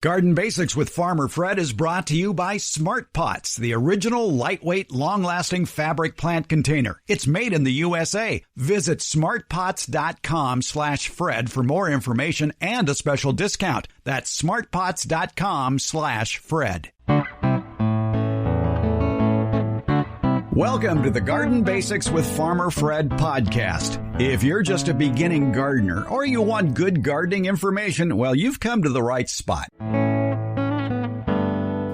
Garden Basics with Farmer Fred is brought to you by Smart Pots, the original lightweight, long-lasting fabric plant container. It's made in the USA. Visit smartpots.com/Fred for more information and a special discount. That's smartpots.com/Fred. Welcome to the Garden Basics with Farmer Fred podcast. If you're just a beginning gardener or you want good gardening information, well, you've come to the right spot.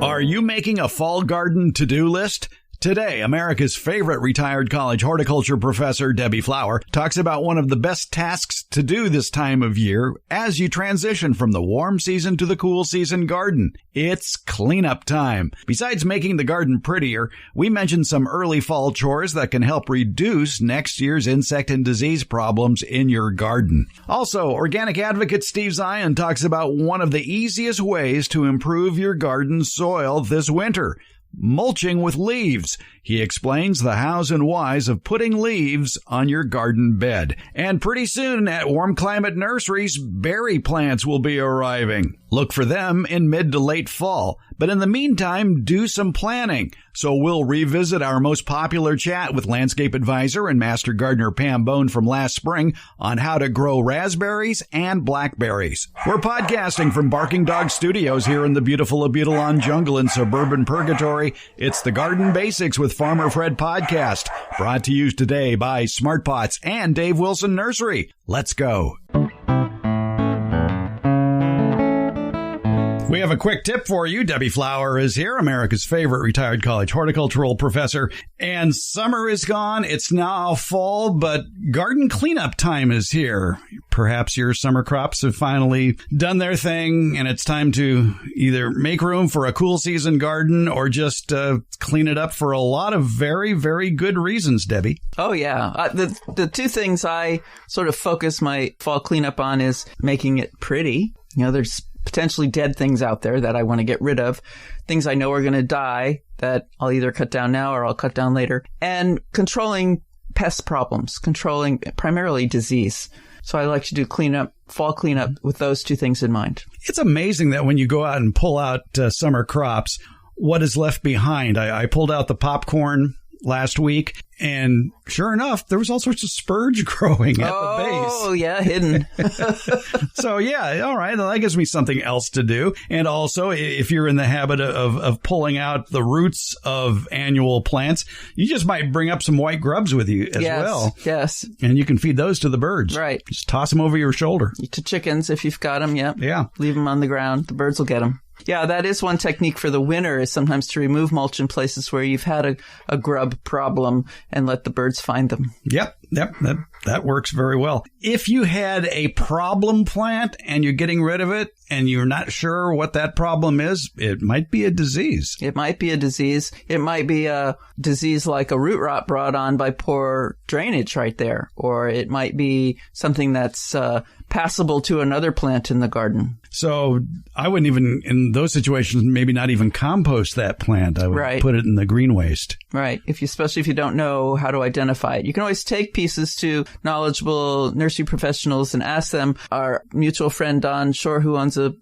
Are you making a fall garden to-do list? Today, America's favorite retired college horticulture professor, Debbie Flower, talks about one of the best tasks to do this time of year as you transition from the warm season to the cool season garden. It's cleanup time. Besides making the garden prettier, we mentioned some early fall chores that can help reduce next year's insect and disease problems in your garden. Also, organic advocate Steve Zien talks about one of the easiest ways to improve your garden soil this winter: mulching with leaves. He explains the hows and whys of putting leaves on your garden bed. And pretty soon at Warm Climate Nurseries, berry plants will be arriving. Look for them in mid to late fall. But in the meantime, do some planning. So we'll revisit our most popular chat with landscape advisor and master gardener Pam Bone from last spring on how to grow raspberries and blackberries. We're podcasting from Barking Dog Studios here in the beautiful Abutilon jungle in suburban Purgatory. It's the Garden Basics with Farmer Fred podcast, brought to you today by Smart Pots and Dave Wilson Nursery. Let's go. We have a quick tip for you. Debbie Flower is here, America's favorite retired college horticultural professor. And summer is gone. It's now fall, but garden cleanup time is here. Perhaps your summer crops have finally done their thing, and it's time to either make room for a cool season garden or just clean it up for a lot of very, very good reasons, Debbie. Oh, yeah. The two things I sort of focus my fall cleanup on is making it pretty. You know, there's potentially dead things out there that I want to get rid of, things I know are going to die that I'll either cut down now or I'll cut down later, and controlling pest problems, controlling primarily disease. So I like to do fall cleanup with those two things in mind. It's amazing that when you go out and pull out summer crops, what is left behind. I pulled out the popcorn last week, and sure enough, there was all sorts of spurge growing at the base. Oh, yeah, hidden. So, yeah, all right, well, that gives me something else to do. And also, if you're in the habit of pulling out the roots of annual plants, you just might bring up some white grubs with you as well. Yes. And you can feed those to the birds. Right. Just toss them over your shoulder. To chickens, if you've got them, yep. Yeah. Leave them on the ground. The birds will get them. Yeah, that is one technique for the winter, is sometimes to remove mulch in places where you've had a grub problem and let the birds find them. Yep. That works very well. If you had a problem plant and you're getting rid of it and you're not sure what that problem is, it might be a disease. It might be a disease. It might be a disease like a root rot brought on by poor drainage right there. Or it might be something that's passable to another plant in the garden. So I wouldn't even, in those situations, maybe not even compost that plant. I would put it in the green waste. Right. Especially if you don't know how to identify it. You can always take pieces to knowledgeable nursery professionals and ask them. Our mutual friend Don Shore, who owns a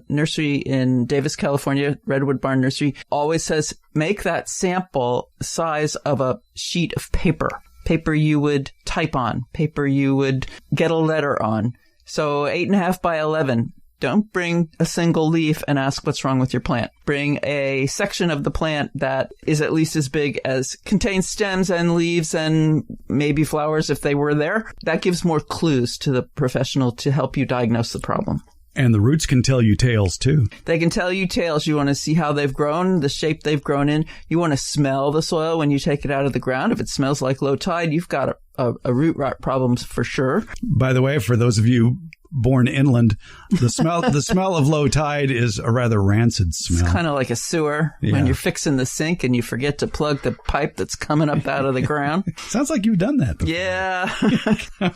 nursery in Davis, California, Redwood Barn Nursery, always says, make that sample the size of a sheet of paper. Paper you would type on. Paper you would get a letter on. So 8.5 by 11. Don't bring a single leaf and ask what's wrong with your plant. Bring a section of the plant that is at least as big as contains stems and leaves and maybe flowers if they were there. That gives more clues to the professional to help you diagnose the problem. And the roots can tell you tales, too. They can tell you tales. You want to see how they've grown, the shape they've grown in. You want to smell the soil when you take it out of the ground. If it smells like low tide, you've got a root rot problem for sure. By the way, for those of you born inland, the smell of low tide is a rather rancid smell. It's kind of like a sewer when you're fixing the sink and you forget to plug the pipe that's coming up out of the ground. Sounds like you've done that before. Yeah.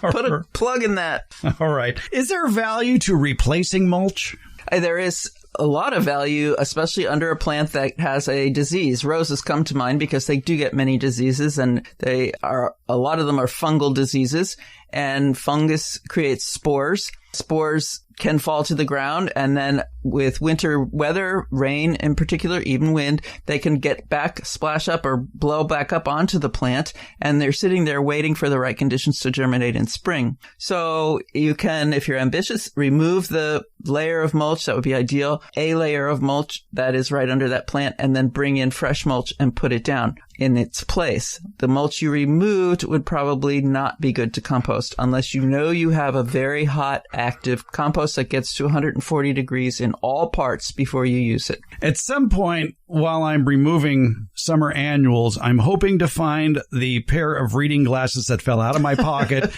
Put a plug in that. All right. Is there value to replacing mulch? There is a lot of value, especially under a plant that has a disease. Roses come to mind because they do get many diseases, and a lot of them are fungal diseases, and fungus creates spores. Spores can fall to the ground, and then with winter weather, rain in particular, even wind, they can get back, splash up or blow back up onto the plant, and they're sitting there waiting for the right conditions to germinate in spring. So you can, if you're ambitious, remove the layer of mulch. That would be ideal. A layer of mulch that is right under that plant, and then bring in fresh mulch and put it down in its place. The mulch you removed would probably not be good to compost unless you know you have a very hot, active compost that gets to 140 degrees in all parts before you use it. At some point, while I'm removing summer annuals, I'm hoping to find the pair of reading glasses that fell out of my pocket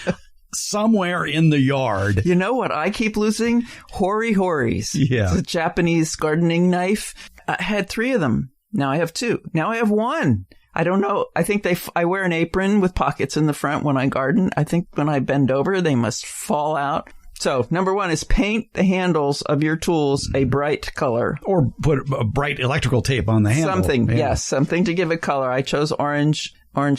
somewhere in the yard. You know what I keep losing? Hori-horis. Yeah. It's a Japanese gardening knife. I had 3 of them. Now I have 2. Now I have 1. I don't know. I think I wear an apron with pockets in the front when I garden. I think when I bend over, they must fall out. So, number 1 is paint the handles of your tools a bright color. Or put a bright electrical tape on the handle. Something, yes. Something to give it color. I chose orange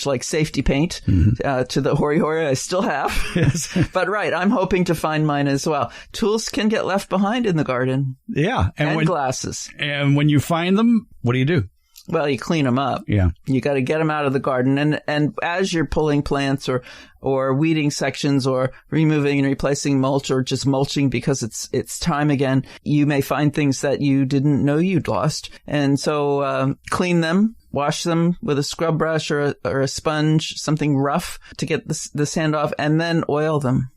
like safety paint to the hori-hori I still have. Yes. But right, I'm hoping to find mine as well. Tools can get left behind in the garden. Yeah. And glasses. And when you find them, what do? Well, you clean them up. Yeah. You got to get them out of the garden. And as you're pulling plants or weeding sections or removing and replacing mulch or just mulching because it's time again, you may find things that you didn't know you'd lost. And so clean them, wash them with a scrub brush or a sponge, something rough to get the sand off, and then oil them.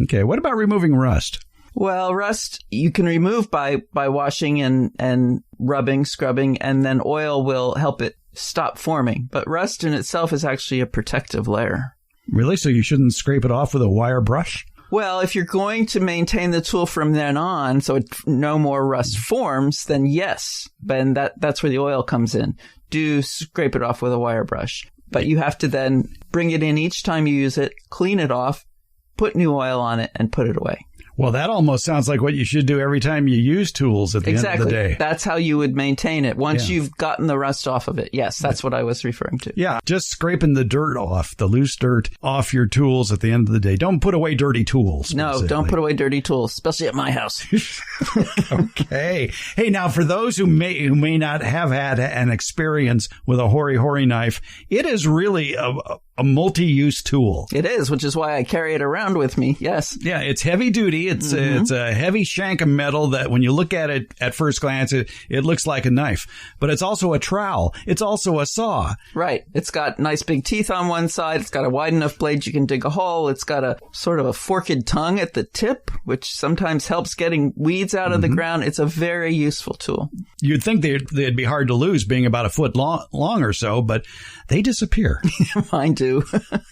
Okay. What about removing rust? Well, rust you can remove by washing and rubbing, scrubbing, and then oil will help it stop forming. But rust in itself is actually a protective layer. Really? So you shouldn't scrape it off with a wire brush? Well, if you're going to maintain the tool from then on so no more rust forms, then yes. And that's where the oil comes in. Do scrape it off with a wire brush. But you have to then bring it in each time you use it, clean it off, put new oil on it, and put it away. Well, that almost sounds like what you should do every time you use tools at the end of the day. That's how you would maintain it once you've gotten the rust off of it. Yes, that's what I was referring to. Yeah, just scraping the dirt off, the loose dirt off your tools at the end of the day. Don't put away dirty tools. No, basically. Don't put away dirty tools, especially at my house. Okay. Hey, now for those who may not have had an experience with a hori-hori knife, it is really a multi-use tool. It is, which is why I carry it around with me. Yes. Yeah, it's heavy duty. It's a heavy shank of metal that when you look at it at first glance, it looks like a knife. But it's also a trowel. It's also a saw. Right. It's got nice big teeth on one side. It's got a wide enough blade you can dig a hole. It's got a sort of a forked tongue at the tip, which sometimes helps getting weeds out of the ground. It's a very useful tool. You'd think they'd be hard to lose, being about a foot long or so, but they disappear. Mine do.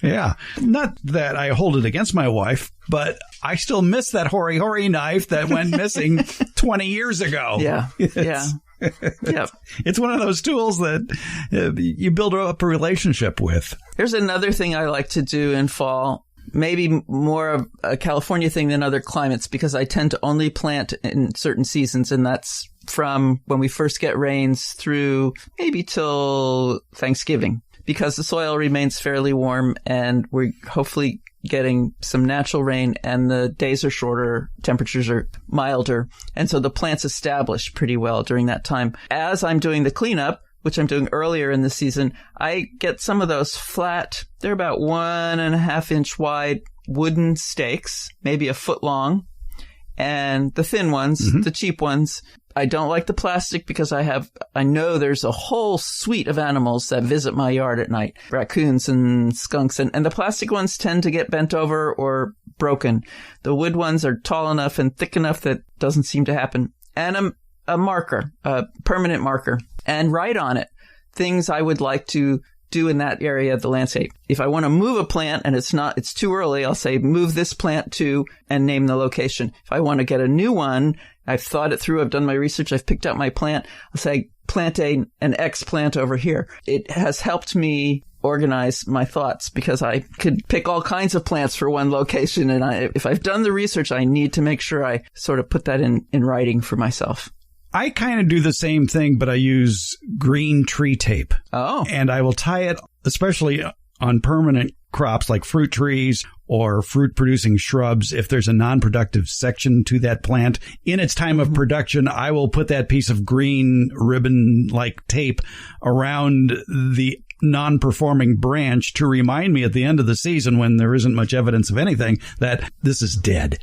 Yeah. Not that I hold it against my wife, but I still miss that hori-hori knife that went missing 20 years ago. Yeah. Yep. It's one of those tools that you build up a relationship with. Here's another thing I like to do in fall. Maybe more of a California thing than other climates, because I tend to only plant in certain seasons, and that's from when we first get rains through maybe till Thanksgiving, because the soil remains fairly warm and we're hopefully getting some natural rain and the days are shorter, temperatures are milder, and so the plants establish pretty well during that time. As I'm doing the cleanup, which I'm doing earlier in the season, I get some of those flat, they're about 1.5 inch wide wooden stakes, maybe a foot long, and the thin ones, the cheap ones. I don't like the plastic because I know there's a whole suite of animals that visit my yard at night, raccoons and skunks, and the plastic ones tend to get bent over or broken. The wood ones are tall enough and thick enough that doesn't seem to happen. And a marker, a permanent marker, and write on it things I would like to do in that area of the landscape. If I want to move a plant and it's too early, I'll say move this plant to and name the location. If I want to get a new one, I've thought it through, I've done my research, I've picked out my plant, I'll say plant an X plant over here. It has helped me organize my thoughts because I could pick all kinds of plants for one location, and if I've done the research, I need to make sure I sort of put that in writing for myself. I kind of do the same thing, but I use green tree tape. Oh. And I will tie it, especially on permanent crops like fruit trees or fruit-producing shrubs, if there's a non-productive section to that plant, in its time of production, I will put that piece of green ribbon-like tape around the non-performing branch to remind me at the end of the season, when there isn't much evidence of anything, that this is dead.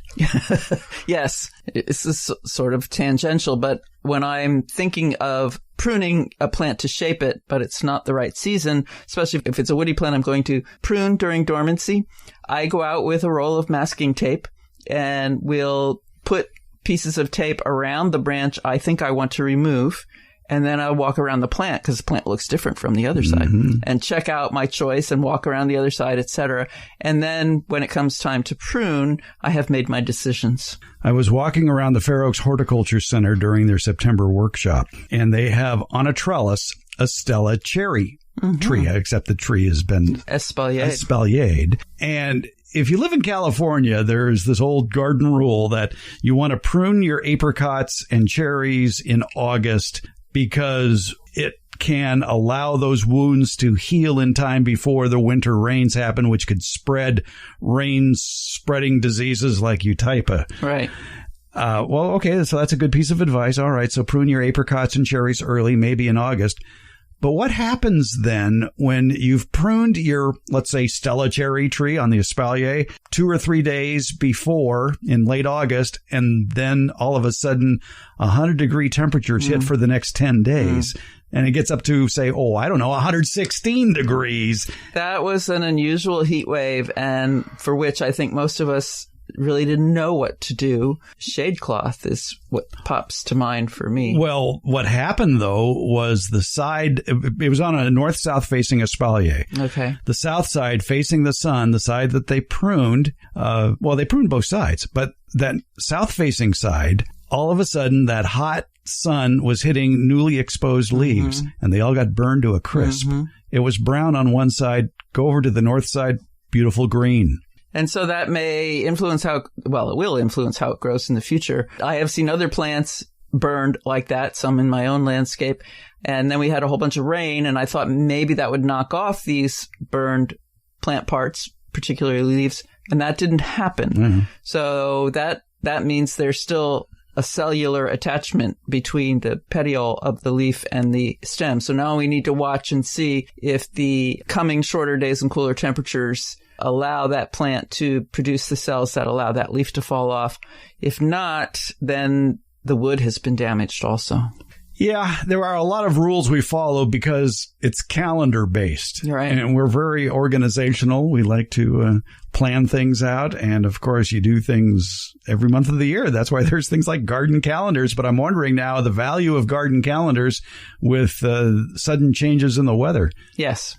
Yes, it's sort of tangential, but when I'm thinking of pruning a plant to shape it, but it's not the right season, especially if it's a woody plant I'm going to prune during dormancy, I go out with a roll of masking tape and we'll put pieces of tape around the branch I think I want to remove. And then I'll walk around the plant, because the plant looks different from the other side, and check out my choice and walk around the other side, etc. And then when it comes time to prune, I have made my decisions. I was walking around the Fair Oaks Horticulture Center during their September workshop, and they have on a trellis a Stella cherry tree, except the tree has been espaliered. And if you live in California, there's this old garden rule that you want to prune your apricots and cherries in August, because it can allow those wounds to heal in time before the winter rains happen, which could spread rain-spreading diseases like eutypa. Right. Well, okay, so that's a good piece of advice. All right, so prune your apricots and cherries early, maybe in August. But what happens then when you've pruned your, let's say, Stella cherry tree on the espalier 2 or 3 days before in late August, and then all of a sudden 100-degree temperatures hit for the next 10 days? And it gets up to, say, 116 degrees. That was an unusual heat wave, and for which I think most of us really didn't know what to do. Shade cloth is what pops to mind for me. Well, what happened, though, was the side, it was on a north-south facing espalier. Okay. The south side facing the sun, the side that they pruned, they pruned both sides, but that south-facing side, all of a sudden, that hot sun was hitting newly exposed leaves, and they all got burned to a crisp. It was brown on one side. Go over to the north side, beautiful green. And so that may influence it will influence how it grows in the future. I have seen other plants burned like that, some in my own landscape. And then we had a whole bunch of rain, and I thought maybe that would knock off these burned plant parts, particularly leaves. And that didn't happen. So that means there's still a cellular attachment between the petiole of the leaf and the stem. So now we need to watch and see if the coming shorter days and cooler temperatures allow that plant to produce the cells that allow that leaf to fall off. If not, then the wood has been damaged also. Yeah, there are a lot of rules we follow because it's calendar-based. Right. And we're very organizational. We like to plan things out. And, of course, you do things every month of the year. That's why there's things like garden calendars. But I'm wondering now the value of garden calendars with sudden changes in the weather. Yes.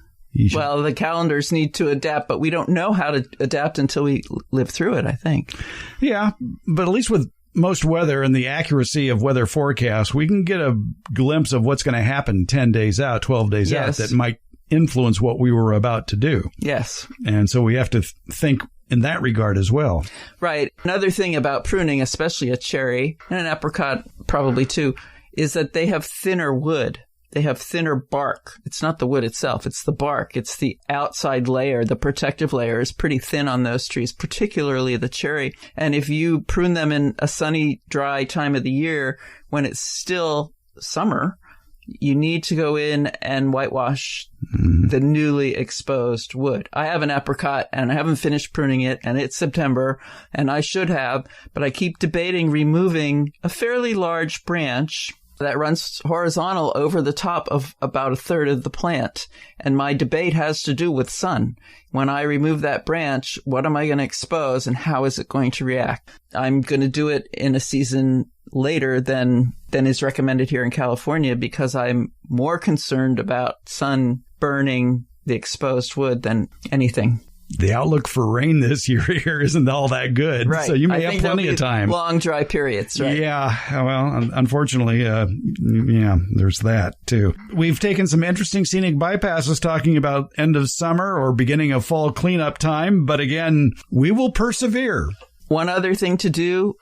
Well, the calendars need to adapt, but we don't know how to adapt until we live through it, I think. Yeah, but at least with most weather and the accuracy of weather forecasts, we can get a glimpse of what's going to happen 10 days out, 12 days out that might influence what we were about to do. Yes. And so we have to think in that regard as well. Right. Another thing about pruning, especially a cherry and an apricot probably too, is that they have thinner wood. They have thinner bark. It's not the wood itself. It's the bark. It's the outside layer. The protective layer is pretty thin on those trees, particularly the cherry. And if you prune them in a sunny, dry time of the year, when it's still summer, you need to go in and whitewash the newly exposed wood. I have an apricot and I haven't finished pruning it, and it's September, and I should have, but I keep debating removing a fairly large branch that runs horizontal over the top of about a third of the plant. And my debate has to do with sun. When I remove that branch, what am I going to expose and how is it going to react? I'm going to do it in a season later than is recommended here in California because I'm more concerned about sun burning the exposed wood than anything. The outlook for rain this year here isn't all that good. Right. So you may have plenty of time. Long, dry periods, right? Yeah. Well, unfortunately, there's that too. We've taken some interesting scenic bypasses talking about end of summer or beginning of fall cleanup time. But again, we will persevere. One other thing to do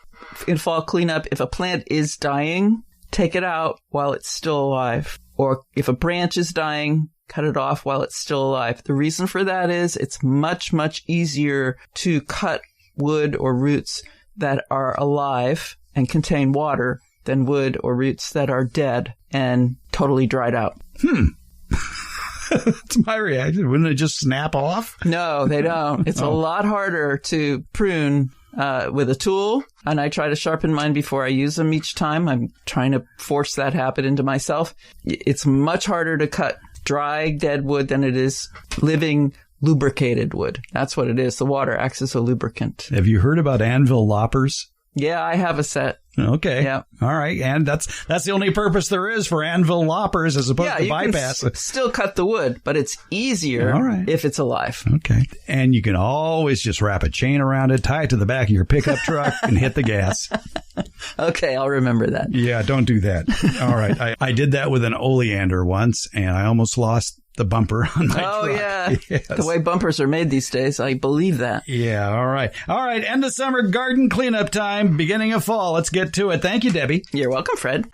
in fall cleanup, if a plant is dying, take it out while it's still alive. Or if a branch is dying, cut it off while it's still alive. The reason for that is it's much, much easier to cut wood or roots that are alive and contain water than wood or roots that are dead and totally dried out. That's my reaction. Wouldn't it just snap off? No, they don't. It's a lot harder to prune with a tool, and I try to sharpen mine before I use them each time. I'm trying to force that habit into myself. It's much harder to cut dry, dead wood than it is living, lubricated wood. That's what it is. The water acts as a lubricant. Have you heard about anvil loppers? Yeah, I have a set. Okay. Yeah. All right. And that's the only purpose there is for anvil loppers as opposed to bypass. You can still cut the wood, but it's easier if it's alive. Okay. And you can always just wrap a chain around it, tie it to the back of your pickup truck, and hit the gas. Okay, I'll remember that. Yeah, don't do that. All right. I did that with an oleander once, and I almost lost the bumper on my truck. Oh, yeah. Yes. The way bumpers are made these days, I believe that. Yeah, all right. All right, end of summer garden cleanup time, beginning of fall. Let's get to it. Thank you, Debbie. You're welcome, Fred.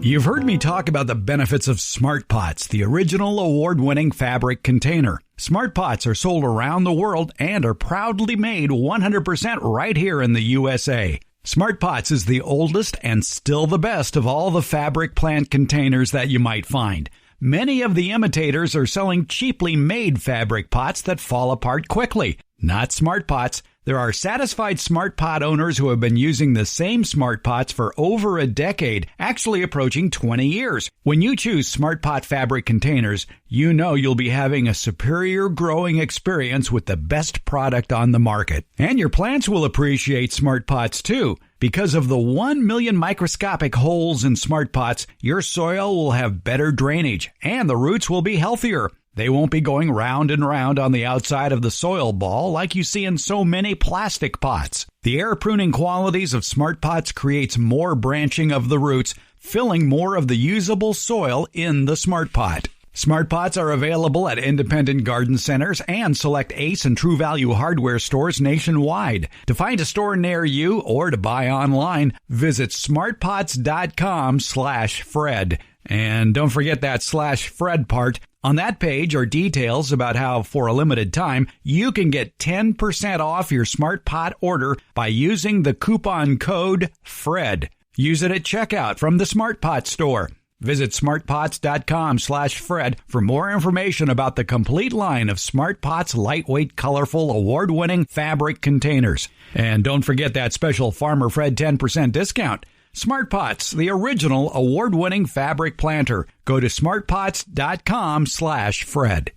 You've heard me talk about the benefits of Smart Pots, the original award-winning fabric container. Smart Pots are sold around the world and are proudly made 100% right here in the USA. Smart Pots is the oldest and still the best of all the fabric plant containers that you might find. Many of the imitators are selling cheaply made fabric pots that fall apart quickly. Not Smart Pots. There are satisfied Smart Pot owners who have been using the same Smart Pots for over a decade, actually approaching 20 years. When you choose Smart Pot fabric containers, you know you'll be having a superior growing experience with the best product on the market. And your plants will appreciate Smart Pots too. Because of the 1 million microscopic holes in Smart Pots, your soil will have better drainage and the roots will be healthier. They won't be going round and round on the outside of the soil ball like you see in so many plastic pots. The air pruning qualities of Smart Pots creates more branching of the roots, filling more of the usable soil in the Smart Pot. Smart Pots are available at independent garden centers and select Ace and True Value hardware stores nationwide. To find a store near you or to buy online, visit smartpots.com/Fred. And don't forget that /Fred part. On that page are details about how, for a limited time, you can get 10% off your Smart Pot order by using the coupon code FRED. Use it at checkout from the Smart Pot store. Visit smartpots.com/Fred for more information about the complete line of Smart Pots lightweight, colorful, award-winning fabric containers. And don't forget that special Farmer Fred 10% discount. Smart Pots, the original award-winning fabric planter. Go to smartpots.com/Fred.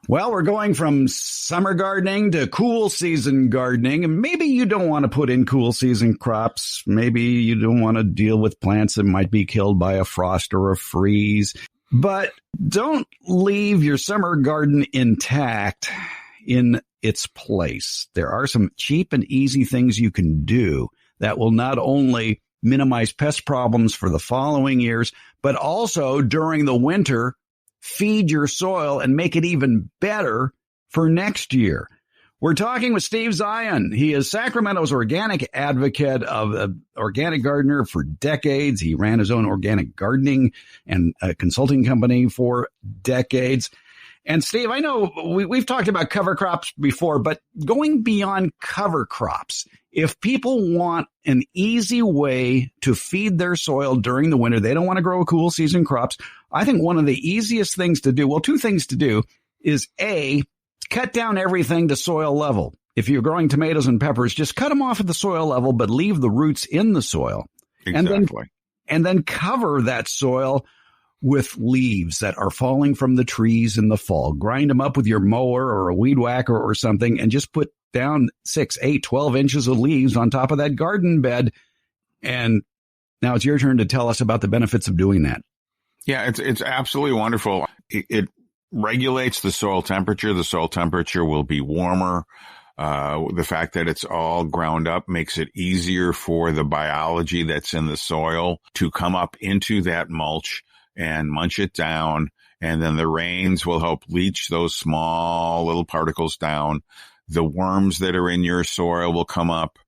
Well, we're going from summer gardening to cool season gardening. And maybe you don't want to put in cool season crops. Maybe you don't want to deal with plants that might be killed by a frost or a freeze. But don't leave your summer garden intact in its place. There are some cheap and easy things you can do that will not only minimize pest problems for the following years, but also during the winter, feed your soil and make it even better for next year. We're talking with Steve Zien. He is Sacramento's organic advocate, of an organic gardener for decades. He ran his own organic gardening and a consulting company for decades. And Steve, I know we've talked about cover crops before, but going beyond cover crops, if people want an easy way to feed their soil during the winter, they don't want to grow cool season crops. I think one of the easiest things to do, well, two things to do, is A, cut down everything to soil level. If you're growing tomatoes and peppers, just cut them off at the soil level, but leave the roots in the soil. Exactly. And then cover that soil with leaves that are falling from the trees in the fall. Grind them up with your mower or a weed whacker or something and just put down 6, 8, 12 inches of leaves on top of that garden bed. And now it's your turn to tell us about the benefits of doing that. Yeah, it's absolutely wonderful. It regulates the soil temperature. The soil temperature will be warmer. The fact that it's all ground up makes it easier for the biology that's in the soil to come up into that mulch and munch it down. And then the rains will help leach those small little particles down. The worms that are in your soil will come up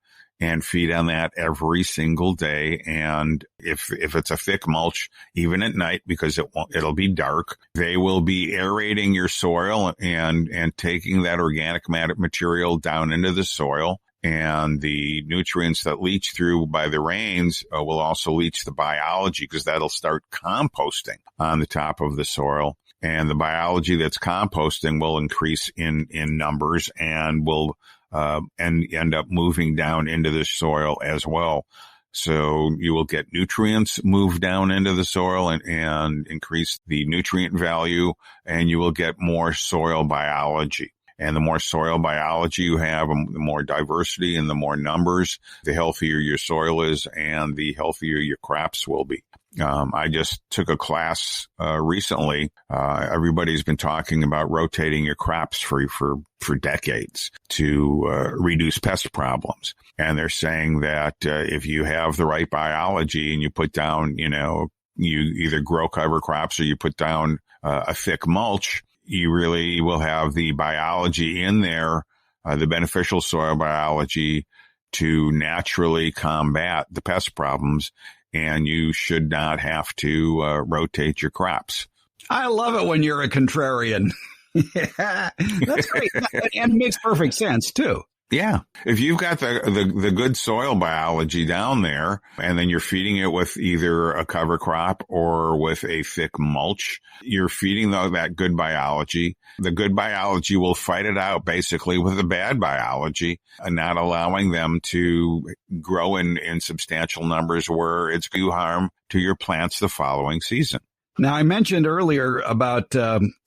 and feed on that every single day. And if it's a thick mulch, even at night, because it'll be dark, they will be aerating your soil and taking that organic material down into the soil. And the nutrients that leach through by the rains will also leach the biology, because that'll start composting on the top of the soil. And the biology that's composting will increase in numbers and will and end up moving down into the soil as well. So you will get nutrients move down into the soil and increase the nutrient value, and you will get more soil biology. And the more soil biology you have, the more diversity and the more numbers, the healthier your soil is and the healthier your crops will be. I just took a class recently. Everybody's been talking about rotating your crops for decades to reduce pest problems. And they're saying that if you have the right biology and you put down, you either grow cover crops or you put down a thick mulch, you really will have the biology in there, the beneficial soil biology, to naturally combat the pest problems. And you should not have to rotate your crops. I love it when you're a contrarian. Yeah, that's great. And it makes perfect sense, too. Yeah. If you've got the good soil biology down there, and then you're feeding it with either a cover crop or with a thick mulch, you're feeding that good biology. The good biology will fight it out basically with the bad biology, and not allowing them to grow in substantial numbers where it's going to do harm to your plants the following season. Now, I mentioned earlier about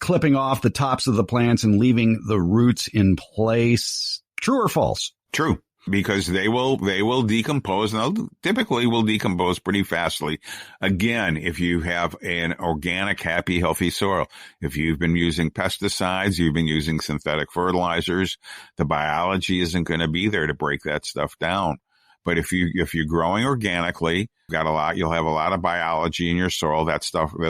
clipping off the tops of the plants and leaving the roots in place. True or false? True, because they will decompose, and they'll typically will decompose pretty fastly. Again, if you have an organic, happy, healthy soil, if you've been using pesticides, you've been using synthetic fertilizers, the biology isn't going to be there to break that stuff down. But if you're growing organically, you'll have a lot of biology in your soil.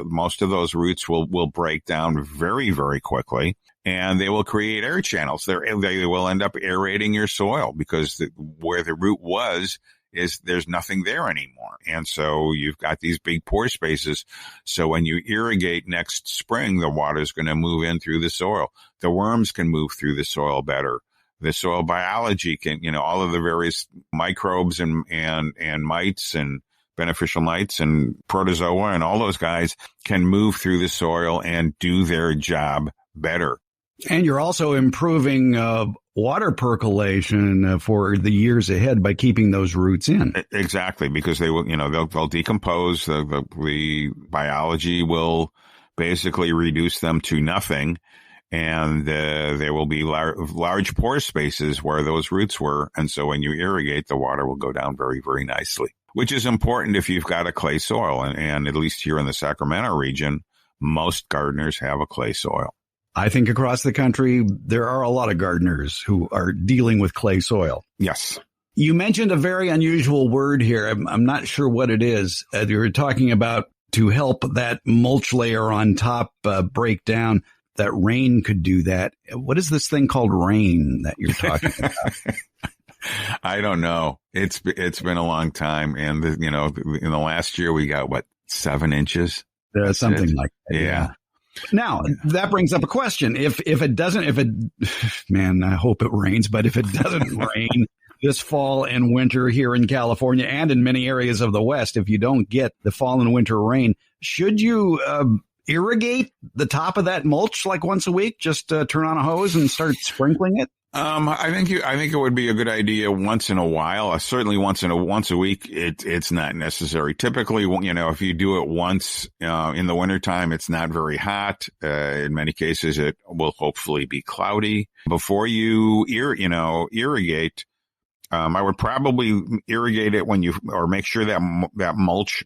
Most of those roots will break down very, very quickly, and they will create air channels. They will end up aerating your soil, because where the root was there's nothing there anymore. And so you've got these big pore spaces. So when you irrigate next spring, the water is going to move in through the soil. The worms can move through the soil better. The soil biology can, all of the various microbes and mites and beneficial mites and protozoa and all those guys can move through the soil and do their job better. And you're also improving water percolation for the years ahead by keeping those roots in. Exactly, because they will, they'll decompose. The biology will basically reduce them to nothing. And there will be large pore spaces where those roots were. And so when you irrigate, the water will go down very, very nicely, which is important if you've got a clay soil. And at least here in the Sacramento region, most gardeners have a clay soil. I think across the country, there are a lot of gardeners who are dealing with clay soil. Yes. You mentioned a very unusual word here. I'm not sure what it is. You were talking about to help that mulch layer on top break down. That rain could do that. What is this thing called rain that you're talking about? I don't know. It's been a long time. And, in the last year, we got 7 inches? Something like that. Yeah. Now, that brings up a question. Man, I hope it rains, but if it doesn't rain this fall and winter here in California and in many areas of the West, if you don't get the fall and winter rain, should you irrigate the top of that mulch like once a week? Just turn on a hose and start sprinkling it? I think it would be a good idea once in a while. Certainly once a week, it's not necessary. Typically, if you do it once in the wintertime, it's not very hot. In many cases, it will hopefully be cloudy. Before you irrigate, I would probably irrigate it or make sure that mulch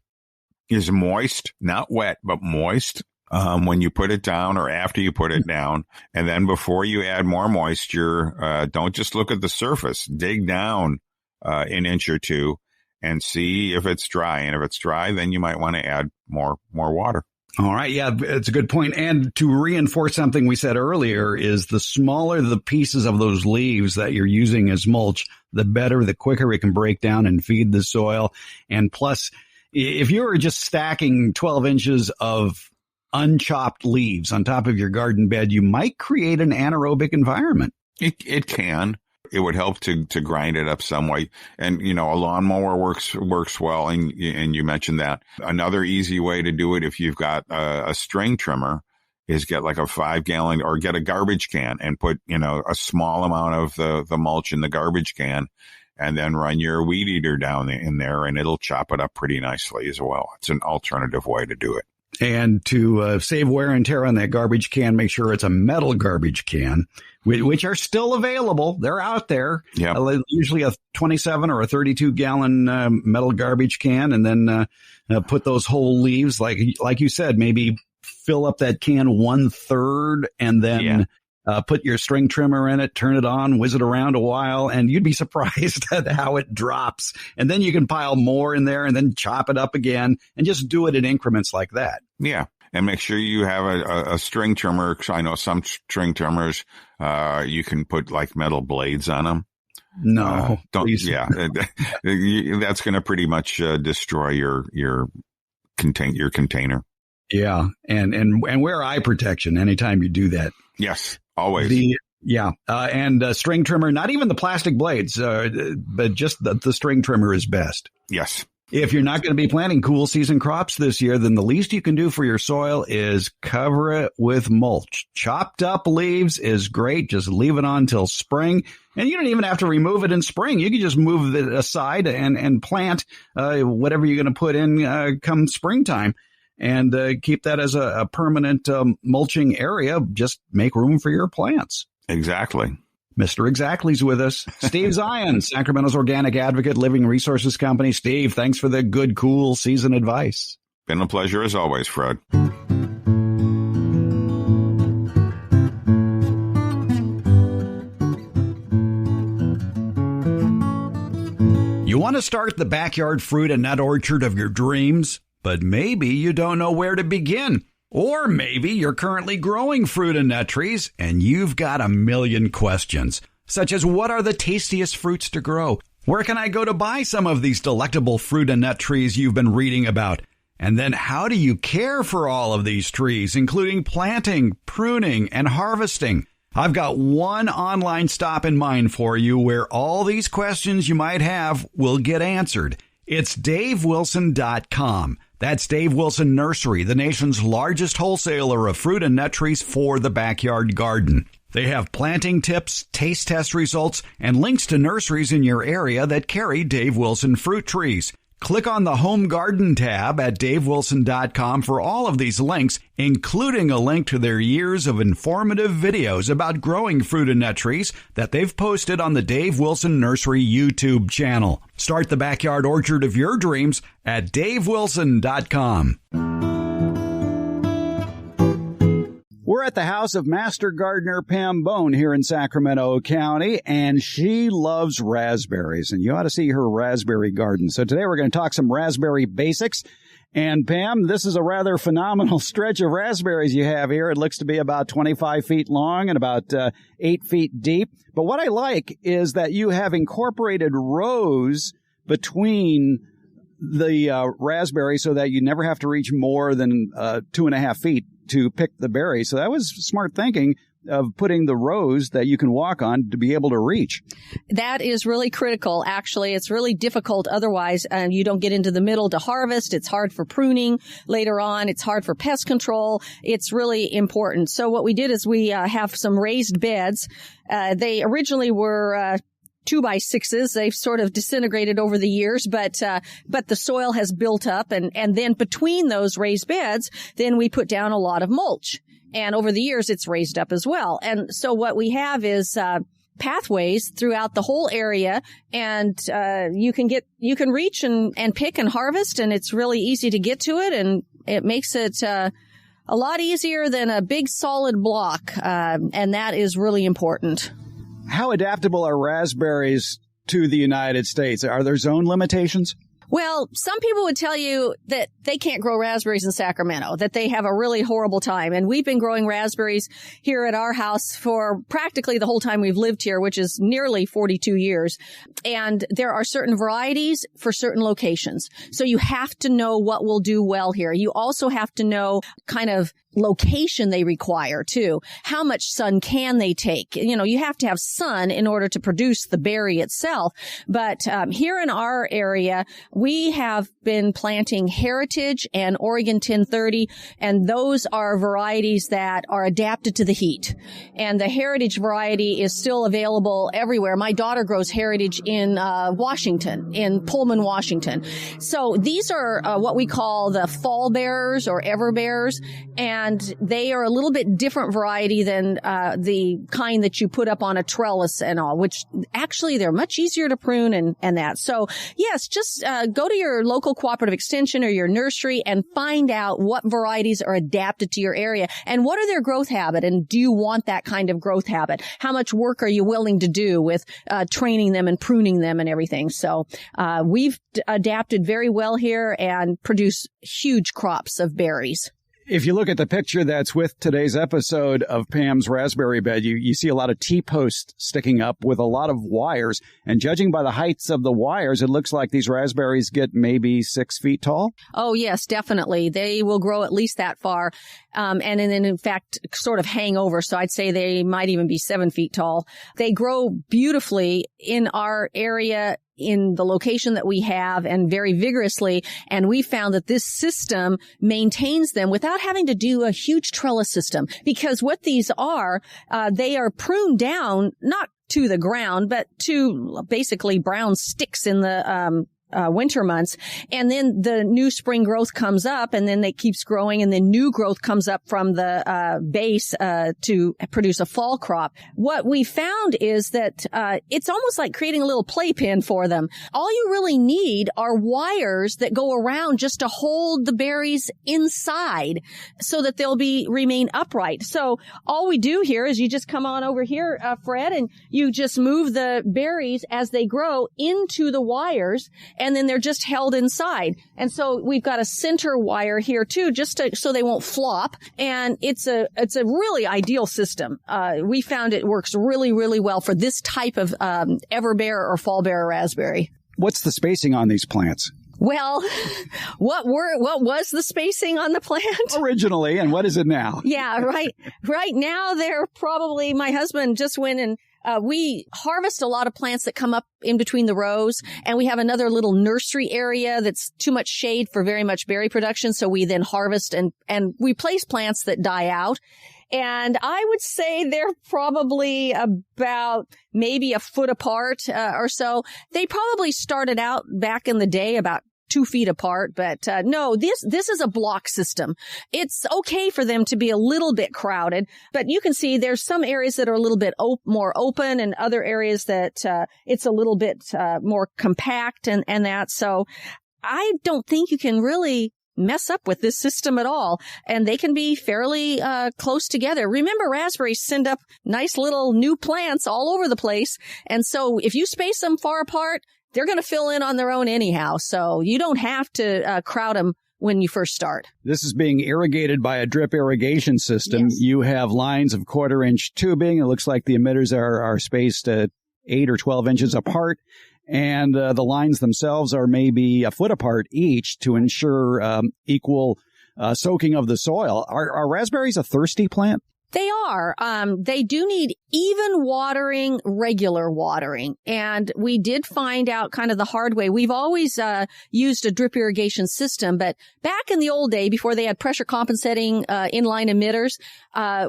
is moist, not wet, but moist. When you put it down or after you put it down. And then before you add more moisture, don't just look at the surface. Dig down an inch or two and see if it's dry. And if it's dry, then you might want to add more water. All right. Yeah, it's a good point. And to reinforce something we said earlier is the smaller the pieces of those leaves that you're using as mulch, the better, the quicker it can break down and feed the soil. And plus, if you were just stacking 12 inches of unchopped leaves on top of your garden bed, you might create an anaerobic environment. It can. It would help to grind it up some way. And, a lawnmower works well. And you mentioned that. Another easy way to do it, if you've got a string trimmer, is get like a 5-gallon or get a garbage can and put, a small amount of the mulch in the garbage can, and then run your weed eater down in there, and it'll chop it up pretty nicely as well. It's an alternative way to do it. And to save wear and tear on that garbage can, make sure it's a metal garbage can, which are still available. They're out there. Yeah. Usually a 27 or a 32-gallon metal garbage can, and then put those whole leaves, like you said, maybe fill up that can 1/3, and then put your string trimmer in it, turn it on, whiz it around a while, and you'd be surprised at how it drops. And then you can pile more in there and then chop it up again and just do it in increments like that. Yeah. And make sure you have a string trimmer. 'Cause I know some string trimmers, you can put like metal blades on them. No, don't. Please. Yeah. That's going to pretty much destroy your container. Yeah. And wear eye protection anytime you do that. Yes. Always. And string trimmer, not even the plastic blades, but just the string trimmer is best. Yes. If you're not going to be planting cool season crops this year, then the least you can do for your soil is cover it with mulch. Chopped up leaves is great. Just leave it on till spring. And you don't even have to remove it in spring. You can just move it aside and plant whatever you're going to put in come springtime. And keep that as a permanent mulching area. Just make room for your plants. Exactly. Mr. Exactly's with us. Steve Zien, Sacramento's organic advocate, Living Resources Company. Steve, thanks for the good, cool season advice. Been a pleasure as always, Fred. You want to start the backyard fruit and nut orchard of your dreams, but maybe you don't know where to begin. Or maybe you're currently growing fruit and nut trees and you've got a million questions, such as what are the tastiest fruits to grow? Where can I go to buy some of these delectable fruit and nut trees you've been reading about? And then how do you care for all of these trees, including planting, pruning, and harvesting? I've got one online stop in mind for you where all these questions you might have will get answered. It's DaveWilson.com. That's Dave Wilson Nursery, the nation's largest wholesaler of fruit and nut trees for the backyard garden. They have planting tips, taste test results, and links to nurseries in your area that carry Dave Wilson fruit trees. Click on the Home Garden tab at DaveWilson.com for all of these links, including a link to their years of informative videos about growing fruit and nut trees that they've posted on the Dave Wilson Nursery YouTube channel. Start the backyard orchard of your dreams at DaveWilson.com. We're at the house of Master Gardener Pam Bone here in Sacramento County, and she loves raspberries, and you ought to see her raspberry garden. So today we're going to talk some raspberry basics. And Pam, this is a rather phenomenal stretch of raspberries you have here. It looks to be about 25 feet long and about 8 feet deep. But what I like is that you have incorporated rows between the raspberry so that you never have to reach more than 2.5 feet to pick the berry. So that was smart thinking of putting the rows that you can walk on to be able to reach. That is really critical. Actually, it's really difficult. Otherwise, you don't get into the middle to harvest. It's hard for pruning later on. It's hard for pest control. It's really important. So what we did is we have some raised beds. They originally were 2x6s. They've sort of disintegrated over the years, but the soil has built up, and then between those raised beds, then we put down a lot of mulch. And over the years, it's raised up as well. And so what we have is pathways throughout the whole area, and you can reach and pick and harvest, and it's really easy to get to it, and it makes it a lot easier than a big solid block, and that is really important. How adaptable are raspberries to the United States? Are there zone limitations? Well, some people would tell you that they can't grow raspberries in Sacramento, that they have a really horrible time. And we've been growing raspberries here at our house for practically the whole time we've lived here, which is nearly 42 years. And there are certain varieties for certain locations. So you have to know what will do well here. You also have to know kind of location they require too. How much sun can they take? You have to have sun in order to produce the berry itself. But here in our area, we have been planting Heritage and Oregon 1030, and those are varieties that are adapted to the heat. And the Heritage variety is still available everywhere. My daughter grows Heritage in Washington, in Pullman, Washington. So these are what we call the fall bearers or ever bearers, and they are a little bit different variety than the kind that you put up on a trellis and all, which actually they're much easier to prune and that. So yes, just go to your local cooperative extension or your nursery and find out what varieties are adapted to your area and what are their growth habit, and do you want that kind of growth habit? How much work are you willing to do with training them and pruning them and everything? So we've adapted very well here and produce huge crops of berries. If you look at the picture that's with today's episode of Pam's raspberry bed, you see a lot of T-posts sticking up with a lot of wires. And judging by the heights of the wires, it looks like these raspberries get maybe 6 feet tall. Oh, yes, definitely. They will grow at least that far. And then, in fact, sort of hang over. So I'd say they might even be 7 feet tall. They grow beautifully in our area, in the location that we have, and very vigorously. And we found that this system maintains them without having to do a huge trellis system, because what these are, they are pruned down, not to the ground, but to basically brown sticks in the winter months. And then the new spring growth comes up, and then it keeps growing, and then new growth comes up from the base to produce a fall crop. What we found is that it's almost like creating a little playpen for them. All you really need are wires that go around just to hold the berries inside so that they'll remain upright. So all we do here is you just come on over here, Fred, and you just move the berries as they grow into the wires, and then they're just held inside. And so we've got a center wire here too, just so they won't flop. And it's a really ideal system. We found it works really, really well for this type of everbearer or fallbearer raspberry. What's the spacing on these plants? Well, what was the spacing on the plant? Originally, and what is it now? Yeah, right. Right now, they're probably, my husband just went and we harvest a lot of plants that come up in between the rows, and we have another little nursery area that's too much shade for very much berry production. So we then harvest and we place plants that die out. And I would say they're probably about maybe a foot apart or so. They probably started out back in the day about 2 feet apart, but no, this is a block system. It's okay for them to be a little bit crowded, but you can see there's some areas that are a little bit more open, and other areas that it's a little bit more compact and that. So I don't think you can really mess up with this system at all, and they can be fairly close together. Remember, raspberries send up nice little new plants all over the place, and so if you space them far apart, they're going to fill in on their own anyhow. So you don't have to crowd them when you first start. This is being irrigated by a drip irrigation system. Yes. You have lines of 1/4-inch tubing. It looks like the emitters are spaced at 8 or 12 inches apart. And the lines themselves are maybe a foot apart each to ensure equal soaking of the soil. Are raspberries a thirsty plant? They are. They do need even watering, regular watering. And we did find out kind of the hard way. We've always used a drip irrigation system, but back in the old day, before they had pressure compensating inline emitters,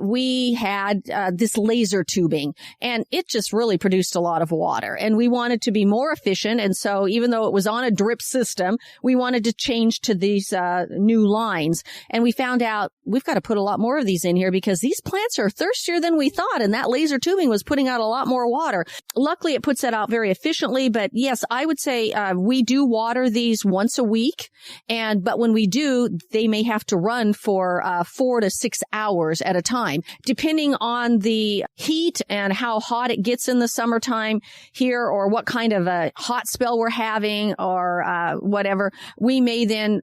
we had this laser tubing, and it just really produced a lot of water. And we wanted to be more efficient. And so even though it was on a drip system, we wanted to change to these new lines. And we found out we've got to put a lot more of these in here because these plants are thirstier than we thought, and that laser tubing was putting out a lot more water. Luckily, it puts that out very efficiently, but yes, I would say we do water these once a week, but when we do, they may have to run for 4 to 6 hours at a time, depending on the heat and how hot it gets in the summertime here, or what kind of a hot spell we're having, or whatever. We may then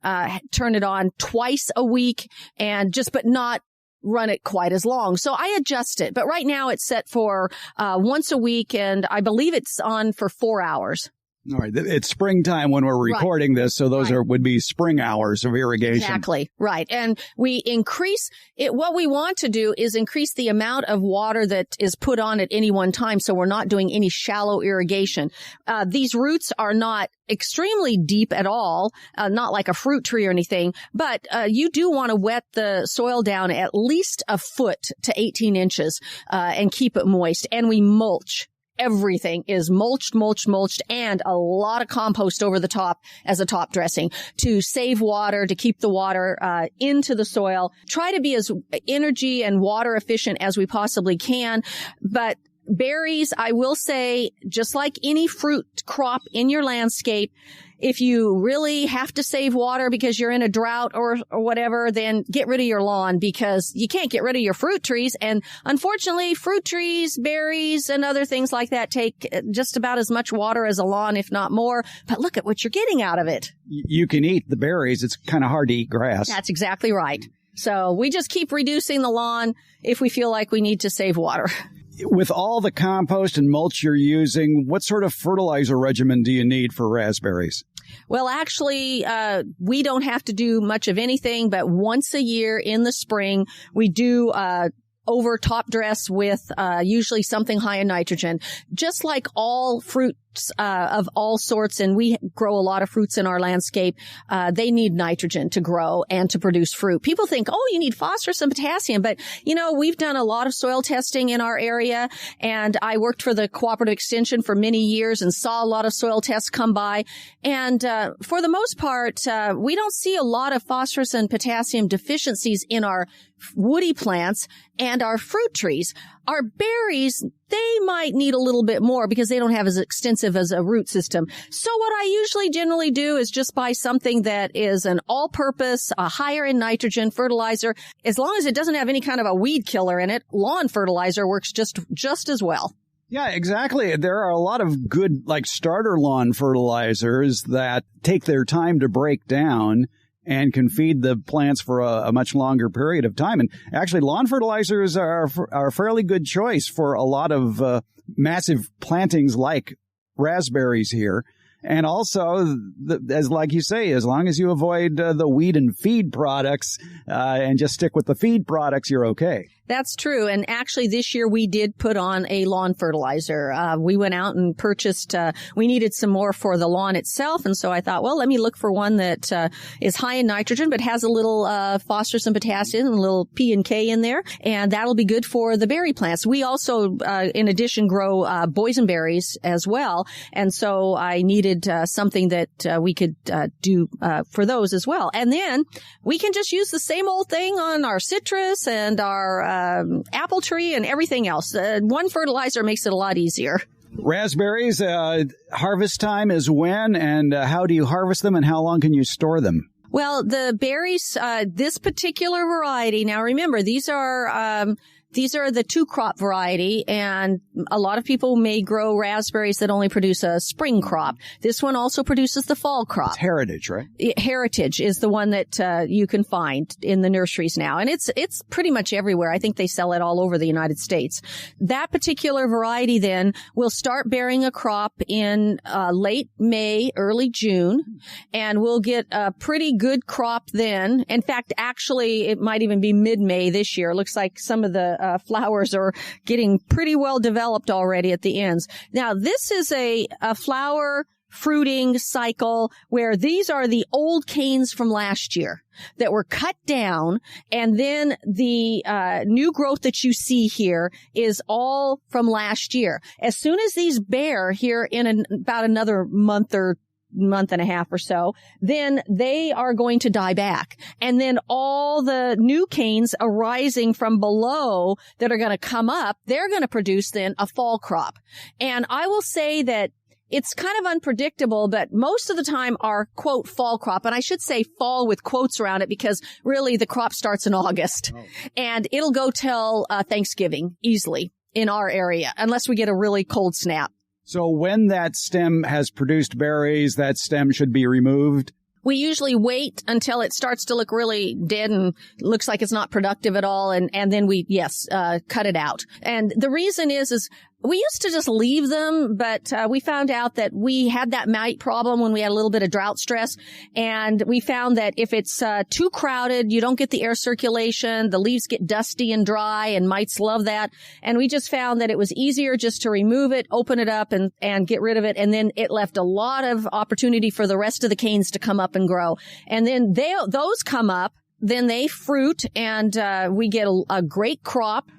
turn it on twice a week, but not run it quite as long. So I adjust it. But right now it's set for once a week, and I believe it's on for 4 hours. All right. It's springtime when we're recording this, so those would be spring hours of irrigation. Exactly. Right. And we increase it. What we want to do is increase the amount of water that is put on at any one time, so we're not doing any shallow irrigation. These roots are not extremely deep at all, not like a fruit tree or anything, but you do want to wet the soil down at least a foot to 18 inches and keep it moist. And we mulch. Everything is mulched, and a lot of compost over the top as a top dressing to save water, to keep the water into the soil. Try to be as energy and water efficient as we possibly can. But berries, I will say, just like any fruit crop in your landscape, if you really have to save water because you're in a drought or whatever, then get rid of your lawn, because you can't get rid of your fruit trees. And unfortunately, fruit trees, berries, and other things like that take just about as much water as a lawn, if not more. But look at what you're getting out of it. You can eat the berries. It's kind of hard to eat grass. That's exactly right. So we just keep reducing the lawn if we feel like we need to save water. With all the compost and mulch you're using, what sort of fertilizer regimen do you need for raspberries? Well, actually, we don't have to do much of anything, but once a year in the spring, we do over top dress with usually something high in nitrogen. Just like all fruits of all sorts, and we grow a lot of fruits in our landscape, they need nitrogen to grow and to produce fruit. People think, oh, you need phosphorus and potassium, but we've done a lot of soil testing in our area, and I worked for the Cooperative Extension for many years and saw a lot of soil tests come by, and for the most part, we don't see a lot of phosphorus and potassium deficiencies in our woody plants and our fruit trees. Our berries, they might need a little bit more because they don't have as extensive as a root system. So what I usually generally do is just buy something that is an all-purpose, higher in nitrogen fertilizer. As long as it doesn't have any kind of a weed killer in it, lawn fertilizer works just as well. Yeah, exactly. There are a lot of good, starter lawn fertilizers that take their time to break down and can feed the plants for a much longer period of time. And actually, lawn fertilizers are a fairly good choice for a lot of massive plantings like raspberries here. And also, like you say, as long as you avoid the weed and feed products and just stick with the feed products, you're okay. That's true. And actually, this year we did put on a lawn fertilizer. We went out and purchased, we needed some more for the lawn itself. And so I thought, well, let me look for one that is high in nitrogen, but has a little phosphorus and potassium and a little P and K in there. And that'll be good for the berry plants. We also, in addition, grow boysenberries as well. And so I needed something that we could do for those as well. And then we can just use the same old thing on our citrus and our apple tree and everything else. One fertilizer makes it a lot easier. Raspberries, harvest time is when, and how do you harvest them, and how long can you store them? Well, the berries, this particular variety, now remember, these are the two crop variety, and a lot of people may grow raspberries that only produce a spring crop. This one also produces the fall crop. It's heritage, right? Heritage is the one that you can find in the nurseries now, and it's pretty much everywhere. I think they sell it all over the United States. That particular variety then will start bearing a crop in late May, early June, and we'll get a pretty good crop then. In fact, actually, it might even be mid-May this year. It looks like some of the flowers are getting pretty well developed already at the ends. Now, this is a flower fruiting cycle where these are the old canes from last year that were cut down, and then the new growth that you see here is all from last year. As soon as these bear here in about another month or month and a half or so, then they are going to die back. And then all the new canes arising from below that are going to come up, they're going to produce then a fall crop. And I will say that it's kind of unpredictable, but most of the time our, quote, fall crop, and I should say fall with quotes around it because really the crop starts in August. And it'll go till Thanksgiving easily in our area, unless we get a really cold snap. So when that stem has produced berries, that stem should be removed? We usually wait until it starts to look really dead and looks like it's not productive at all. And then we, cut it out. And the reason is we used to just leave them, but we found out that we had that mite problem when we had a little bit of drought stress. And we found that if it's too crowded, you don't get the air circulation, the leaves get dusty and dry, and mites love that. And we just found that it was easier just to remove it, open it up, and get rid of it. And then it left a lot of opportunity for the rest of the canes to come up and grow. And then those come up, then they fruit, and we get a great crop.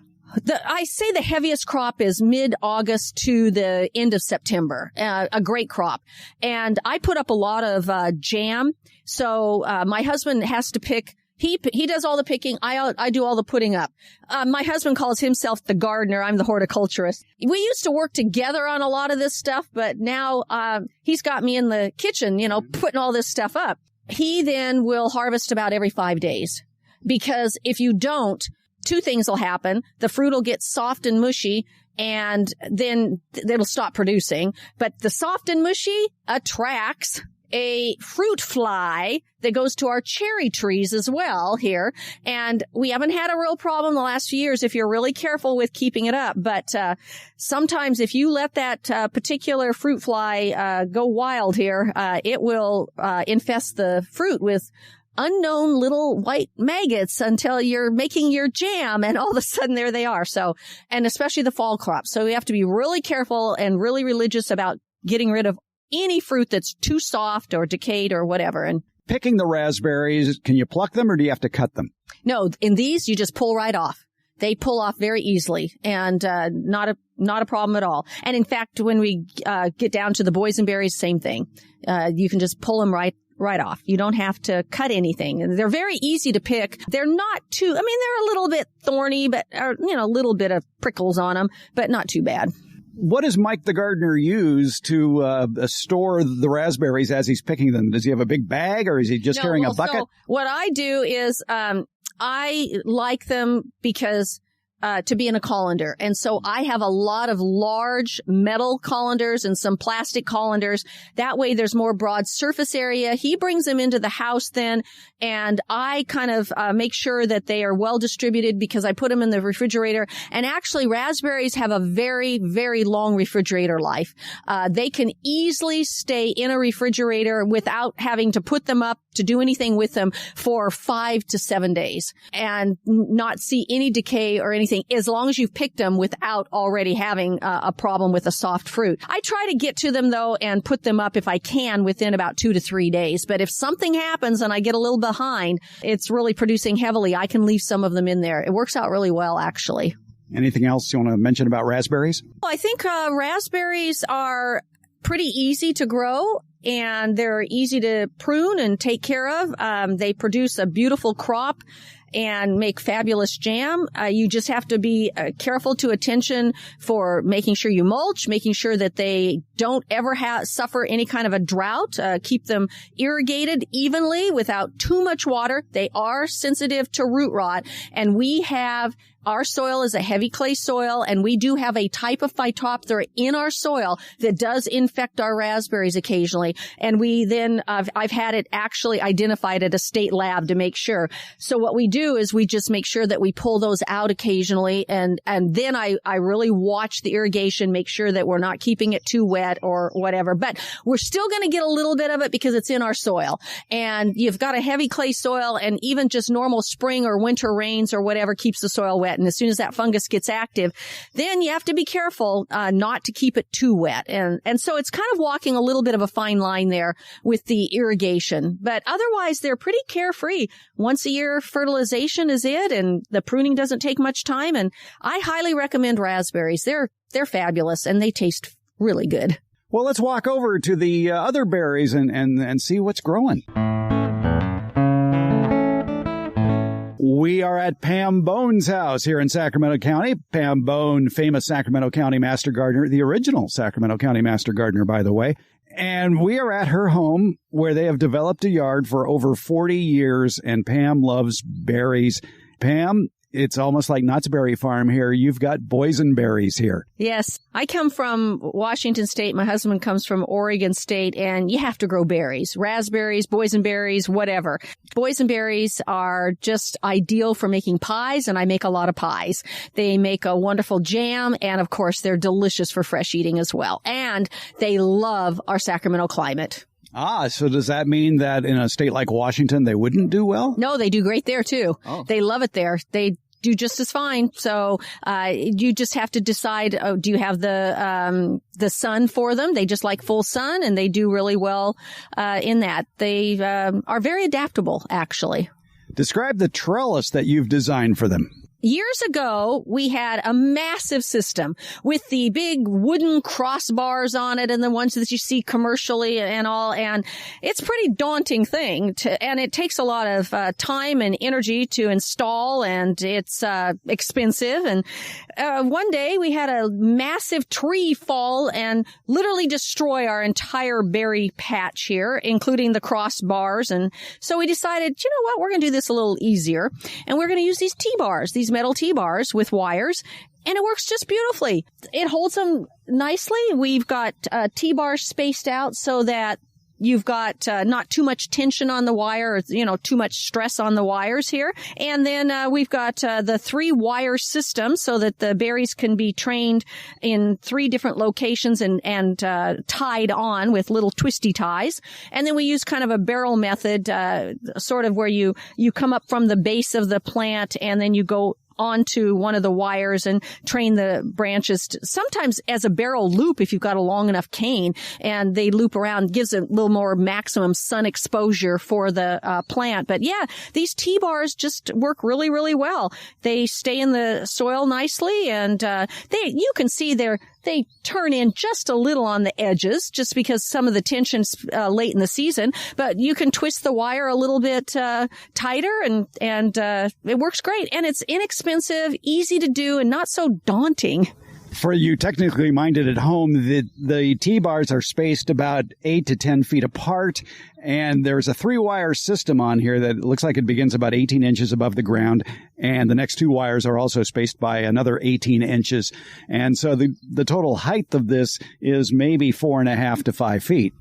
I say the heaviest crop is mid-August to the end of September, a great crop. And I put up a lot of jam. So my husband has to pick. He does all the picking. I do all the putting up. My husband calls himself the gardener. I'm the horticulturist. We used to work together on a lot of this stuff, but now he's got me in the kitchen, putting all this stuff up. He then will harvest about every 5 days, because if you don't, two things will happen. The fruit will get soft and mushy, and then it'll stop producing. But the soft and mushy attracts a fruit fly that goes to our cherry trees as well here. And we haven't had a real problem the last few years if you're really careful with keeping it up. But sometimes if you let that particular fruit fly go wild here, it will infest the fruit with unknown little white maggots until you're making your jam, and all of a sudden there they are. So, and especially the fall crop. So we have to be really careful and really religious about getting rid of any fruit that's too soft or decayed or whatever. And picking the raspberries, can you pluck them or do you have to cut them? No, in these you just pull right off. They pull off very easily, and not a problem at all. And in fact, when we get down to the boysenberries, same thing. You can just pull them right off. You don't have to cut anything. They're very easy to pick. They're not too, they're a little bit thorny, but, a little bit of prickles on them, but not too bad. What does Mike the gardener use to store the raspberries as he's picking them? Does he have a big bag, or is he just carrying a bucket? So what I do is I like them because to be in a colander. And so I have a lot of large metal colanders and some plastic colanders. That way there's more broad surface area. He brings them into the house then, and I kind of make sure that they are well distributed because I put them in the refrigerator. And actually raspberries have a very, very long refrigerator life. They can easily stay in a refrigerator without having to put them up to do anything with them for 5 to 7 days and not see any decay or anything, as long as you've picked them without already having a problem with a soft fruit. I try to get to them, though, and put them up if I can within about 2 to 3 days. But if something happens and I get a little behind, it's really producing heavily, I can leave some of them in there. It works out really well, actually. Anything else you want to mention about raspberries? Well, I think raspberries are pretty easy to grow, and they're easy to prune and take care of. They produce a beautiful crop and make fabulous jam. You just have to be careful to attention for making sure you mulch, making sure that they don't ever suffer any kind of a drought. Keep them irrigated evenly without too much water. They are sensitive to root rot, and our soil is a heavy clay soil, and we do have a type of Phytophthora in our soil that does infect our raspberries occasionally. And we then, I've had it actually identified at a state lab to make sure. So what we do is we just make sure that we pull those out occasionally. And then I really watch the irrigation, make sure that we're not keeping it too wet or whatever. But we're still going to get a little bit of it because it's in our soil. And you've got a heavy clay soil, and even just normal spring or winter rains or whatever keeps the soil wet. And as soon as that fungus gets active, then you have to be careful not to keep it too wet. And so it's kind of walking a little bit of a fine line there with the irrigation. But otherwise, they're pretty carefree. Once a year fertilization is it, and the pruning doesn't take much time. And I highly recommend raspberries. They're fabulous, and they taste really good. Well, let's walk over to the other berries and see what's growing. We are at Pam Bone's house here in Sacramento County. Pam Bone, famous Sacramento County Master Gardener, the original Sacramento County Master Gardener, by the way. And we are at her home where they have developed a yard for over 40 years, and Pam loves berries. Pam, it's almost like Knott's Berry Farm here. You've got boysenberries here. Yes. I come from Washington State. My husband comes from Oregon State, and you have to grow berries, raspberries, boysenberries, whatever. Boysenberries are just ideal for making pies, and I make a lot of pies. They make a wonderful jam, and of course, they're delicious for fresh eating as well. And they love our Sacramento climate. Ah, so does that mean that in a state like Washington, they wouldn't do well? No, they do great there, too. Oh. They love it there. They do just as fine. So you just have to decide, do you have the sun for them? They just like full sun, and they do really well in that. They are very adaptable, actually. Describe the trellis that you've designed for them. Years ago, we had a massive system with the big wooden crossbars on it and the ones that you see commercially and all. And it's a pretty daunting thing and it takes a lot of time and energy to install, and it's expensive. And one day we had a massive tree fall and literally destroy our entire berry patch here, including the crossbars. And so we decided, you know what, we're going to do this a little easier. And we're going to use these T-bars, these metal T-bars with wires, and it works just beautifully. It holds them nicely. We've got T-bars spaced out so that you've got not too much tension on the wire, or, too much stress on the wires here. And then we've got the 3-wire system so that the berries can be trained in 3 different locations and tied on with little twisty ties. And then we use kind of a barrel method, sort of where you come up from the base of the plant and then you go onto one of the wires and train the branches sometimes as a barrel loop if you've got a long enough cane, and they loop around, gives a little more maximum sun exposure for the plant. But yeah, these T-bars just work really, really well. They stay in the soil nicely, and you can see they turn in just a little on the edges just because some of the tension's late in the season, but you can twist the wire a little bit tighter, and it works great. And it's inexpensive, easy to do, and not so daunting. For you technically minded at home, the T-bars are spaced about 8 to 10 feet apart, and there's a 3-wire system on here that looks like it begins about 18 inches above the ground, and the next 2 wires are also spaced by another 18 inches. And so the total height of this is maybe 4.5 to 5 feet.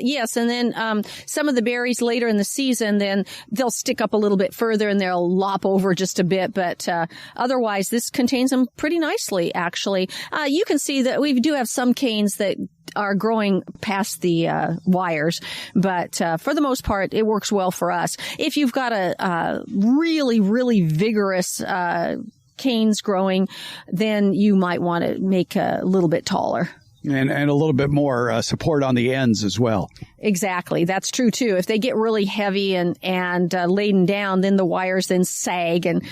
Yes, and then some of the berries later in the season, then they'll stick up a little bit further and they'll lop over just a bit. But otherwise, this contains them pretty nicely, actually. You can see that we do have some canes that are growing past the wires, but for the most part, it works well for us. If you've got a really, really vigorous canes growing, then you might want to make a little bit taller. And a little bit more support on the ends as well. Exactly. That's true, too. If they get really heavy and laden down, then the wires then sag and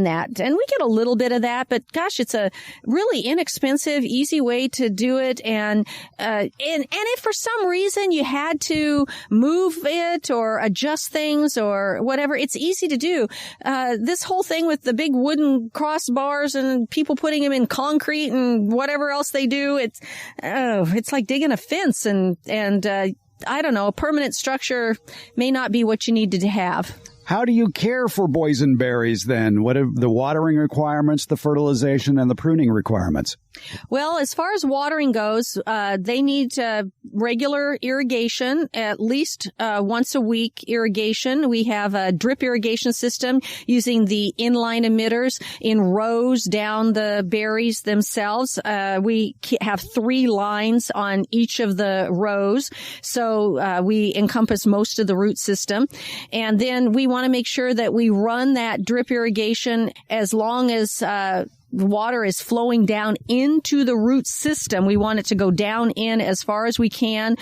that. And we get a little bit of that, but gosh, it's a really inexpensive, easy way to do it. And if for some reason you had to move it or adjust things or whatever, it's easy to do. This whole thing with the big wooden crossbars and people putting them in concrete and whatever else they do, it's like digging a fence and I don't know, a permanent structure may not be what you needed to have. How do you care for boysenberries then? What are the watering requirements, the fertilization, and the pruning requirements? Well, as far as watering goes, they need regular irrigation, at least once a week irrigation. We have a drip irrigation system using the inline emitters in rows down the berries themselves. We have 3 lines on each of the rows, so we encompass most of the root system. And then we want to make sure that we run that drip irrigation as long as water is flowing down into the root system. We want it to go down in as far as we can,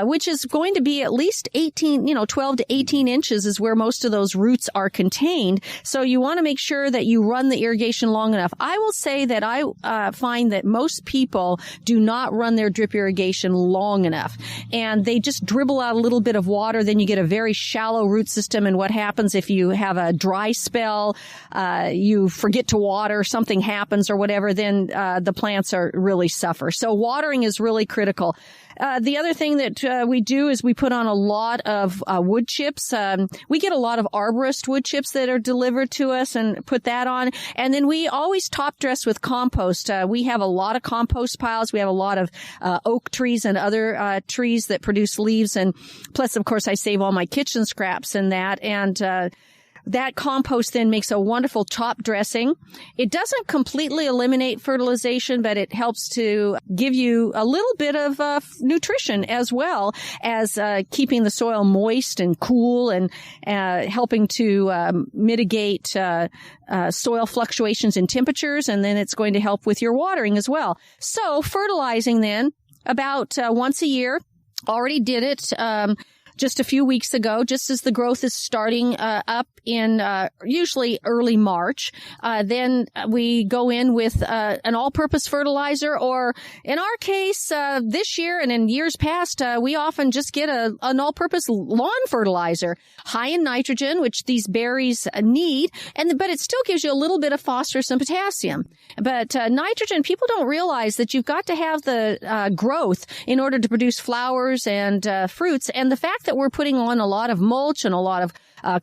which is going to be at least 12 to 18 inches is where most of those roots are contained. So you want to make sure that you run the irrigation long enough. I will say that I find that most people do not run their drip irrigation long enough, and they just dribble out a little bit of water. Then you get a very shallow root system. And what happens if you have a dry spell, you forget to water, something happens or whatever, then the plants really suffer. So watering is really critical. The other thing that we do is we put on a lot of wood chips. We get a lot of arborist wood chips that are delivered to us and put that on. And then we always top dress with compost. We have a lot of compost piles. We have a lot of oak trees and other trees that produce leaves. And plus, of course, I save all my kitchen scraps and that. And that compost then makes a wonderful top dressing. It doesn't completely eliminate fertilization, but it helps to give you a little bit of nutrition as well as keeping the soil moist and cool and helping to mitigate soil fluctuations in temperatures. And then it's going to help with your watering as well. So fertilizing then about once a year. Already did it just a few weeks ago, just as the growth is starting up in usually early March. Then we go in with an all-purpose fertilizer, or in our case, this year and in years past, we often just get an all-purpose lawn fertilizer, high in nitrogen, which these berries need, but it still gives you a little bit of phosphorus and potassium. But nitrogen, people don't realize that you've got to have the growth in order to produce flowers and fruits, and the fact that we're putting on a lot of mulch and a lot of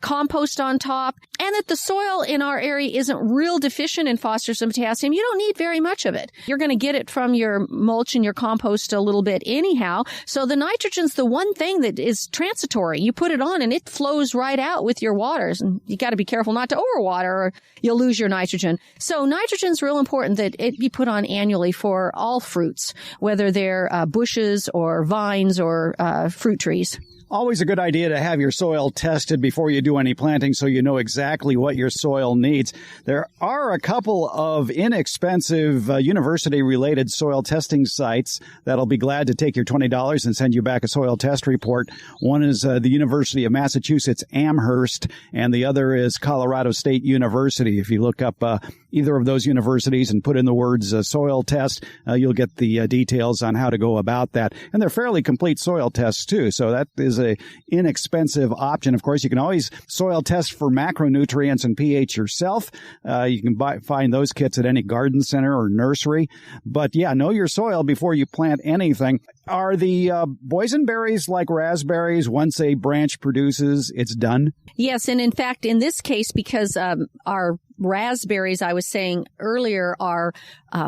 compost on top, and that the soil in our area isn't real deficient in phosphorus and potassium, you don't need very much of it. You're going to get it from your mulch and your compost a little bit anyhow. So the nitrogen's the one thing that is transitory. You put it on and it flows right out with your waters, and you got to be careful not to overwater or you'll lose your nitrogen. So nitrogen's real important that it be put on annually for all fruits, whether they're bushes or vines or fruit trees. Always a good idea to have your soil tested before you do any planting so you know exactly what your soil needs. There are a couple of inexpensive university-related soil testing sites that'll be glad to take your $20 and send you back a soil test report. One is the University of Massachusetts Amherst, and the other is Colorado State University. If you look up either of those universities and put in the words soil test, you'll get the details on how to go about that. And they're fairly complete soil tests, too, so that is a inexpensive option. Of course, you can always soil test for macronutrients and pH yourself. You can find those kits at any garden center or nursery. But yeah, know your soil before you plant anything. Are the boysenberries like raspberries? Once a branch produces, it's done? Yes, and in fact, in this case, because our raspberries, I was saying earlier, are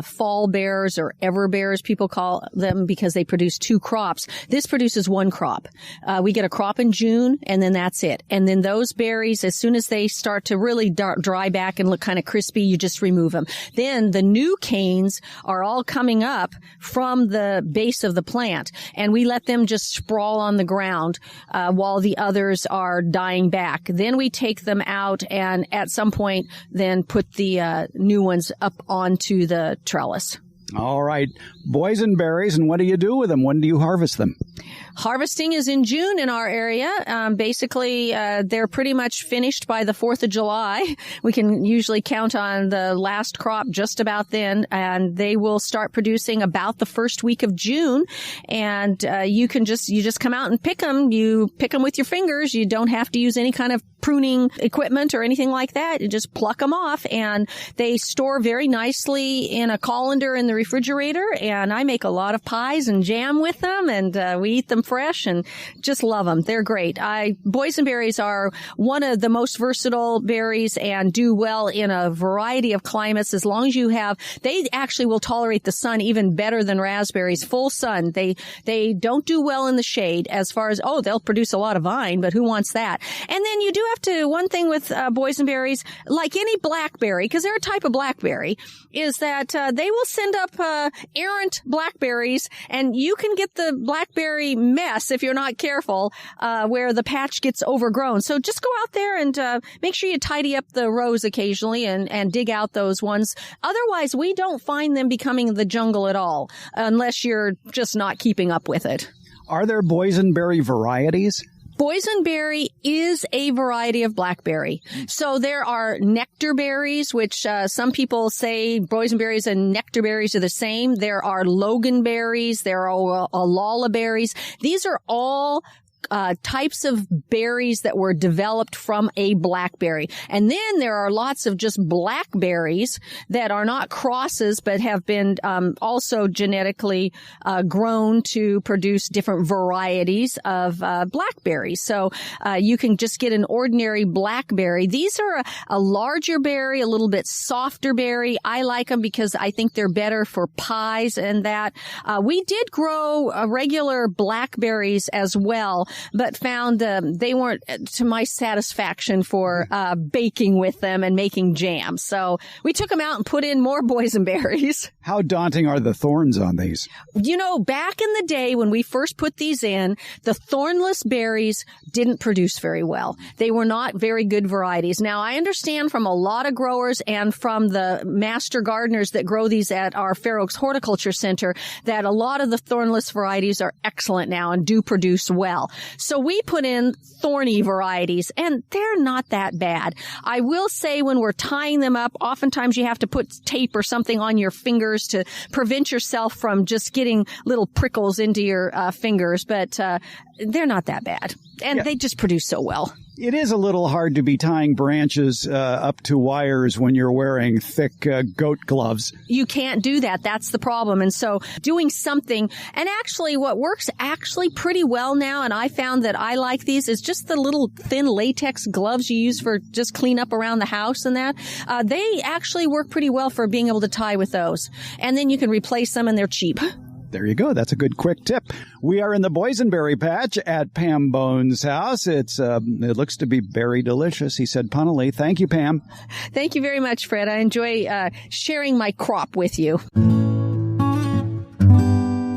fall bears or ever bears, people call them, because they produce two crops. This produces one crop. We get a crop in June, and then that's it. And then those berries, as soon as they start to really dry back and look kind of crispy, you just remove them. Then the new canes are all coming up from the base of the plant, and we let them just sprawl on the ground while the others are dying back. Then we take them out, and at some point, then put the new ones up onto the trellis. All right. Boysenberries, and what do you do with them? When do you harvest them? Harvesting is in June in our area. Basically, they're pretty much finished by the 4th of July. We can usually count on the last crop just about then, and they will start producing about the first week of June. And you just come out and pick them. You pick them with your fingers. You don't have to use any kind of pruning equipment or anything like that. You just pluck them off, and they store very nicely in a colander in the refrigerator. And I make a lot of pies and jam with them, and we eat them fresh and just love them. They're great. Boysenberries are one of the most versatile berries and do well in a variety of climates as long as you have. They actually will tolerate the sun even better than raspberries. Full sun. They don't do well in the shade as far as, they'll produce a lot of vine, but who wants that? And then you do have to, one thing with boysenberries, like any blackberry, because they're a type of blackberry, is that they will send up errant blackberries, and you can get the blackberry mess if you're not careful, where the patch gets overgrown. So just go out there and make sure you tidy up the rows occasionally and dig out those ones. Otherwise, we don't find them becoming the jungle at all, unless you're just not keeping up with it. Are there boysenberry varieties? Boysenberry is a variety of blackberry. So there are nectar berries, which some people say boysenberries and nectar berries are the same. There are loganberries. There are lullaberries. These are all types of berries that were developed from a blackberry. And then there are lots of just blackberries that are not crosses, but have been also genetically grown to produce different varieties of blackberries. So you can just get an ordinary blackberry. These are a larger berry, a little bit softer berry. I like them because I think they're better for pies and that. We did grow regular blackberries as well, but found they weren't to my satisfaction for baking with them and making jam. So we took them out and put in more boysenberries. How daunting are the thorns on these? You know, back in the day when we first put these in, the thornless berries didn't produce very well. They were not very good varieties. Now, I understand from a lot of growers and from the master gardeners that grow these at our Fair Oaks Horticulture Center that a lot of the thornless varieties are excellent now and do produce well. So we put in thorny varieties, and they're not that bad. I will say when we're tying them up, oftentimes you have to put tape or something on your fingers to prevent yourself from just getting little prickles into your fingers, but they're not that bad. And they just produce so well. It is a little hard to be tying branches up to wires when you're wearing thick goat gloves. You can't do that. That's the problem. And so doing something, and actually what works actually pretty well now, and I found that I like these, is just the little thin latex gloves you use for just clean up around the house and that. They actually work pretty well for being able to tie with those. And then you can replace them and they're cheap. There you go. That's a good quick tip. We are in the boysenberry patch at Pam Bone's house. It looks to be very delicious, he said punnily. Thank you, Pam. Thank you very much, Fred. I enjoy sharing my crop with you.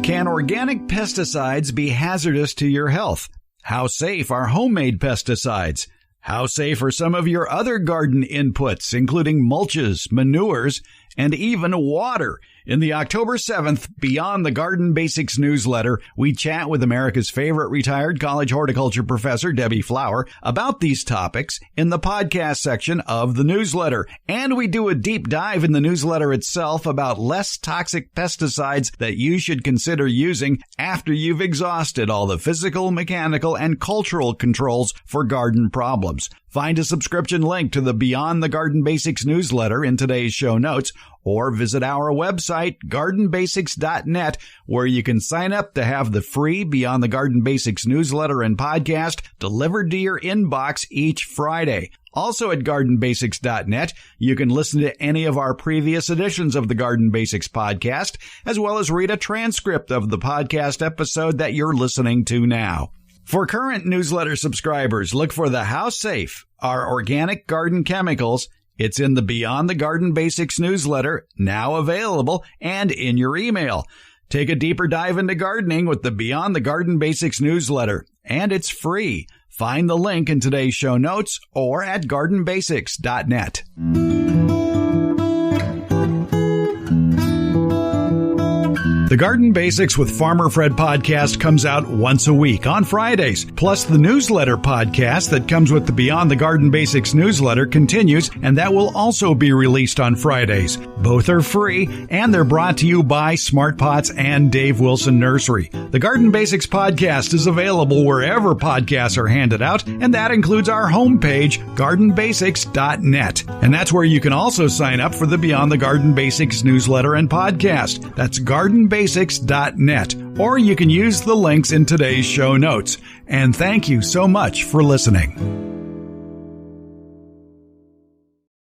Can organic pesticides be hazardous to your health? How safe are homemade pesticides? How safe are some of your other garden inputs, including mulches, manures, and even water? In the October 7th Beyond the Garden Basics newsletter, we chat with America's favorite retired college horticulture professor, Debbie Flower, about these topics in the podcast section of the newsletter. And we do a deep dive in the newsletter itself about less toxic pesticides that you should consider using after you've exhausted all the physical, mechanical, and cultural controls for garden problems. Find a subscription link to the Beyond the Garden Basics newsletter in today's show notes, or visit our website, gardenbasics.net, where you can sign up to have the free Beyond the Garden Basics newsletter and podcast delivered to your inbox each Friday. Also at gardenbasics.net, you can listen to any of our previous editions of the Garden Basics podcast, as well as read a transcript of the podcast episode that you're listening to now. For current newsletter subscribers, look for the How Safe Are Organic Garden Chemicals. It's in the Beyond the Garden Basics newsletter, now available and in your email. Take a deeper dive into gardening with the Beyond the Garden Basics newsletter, and it's free. Find the link in today's show notes or at gardenbasics.net. The Garden Basics with Farmer Fred podcast comes out once a week on Fridays. Plus, the newsletter podcast that comes with the Beyond the Garden Basics newsletter continues, and that will also be released on Fridays. Both are free, and they're brought to you by Smart Pots and Dave Wilson Nursery. The Garden Basics podcast is available wherever podcasts are handed out, and that includes our homepage, gardenbasics.net. And that's where you can also sign up for the Beyond the Garden Basics newsletter and podcast. That's gardenbasics.net, or you can use the links in today's show notes. And thank you so much for listening.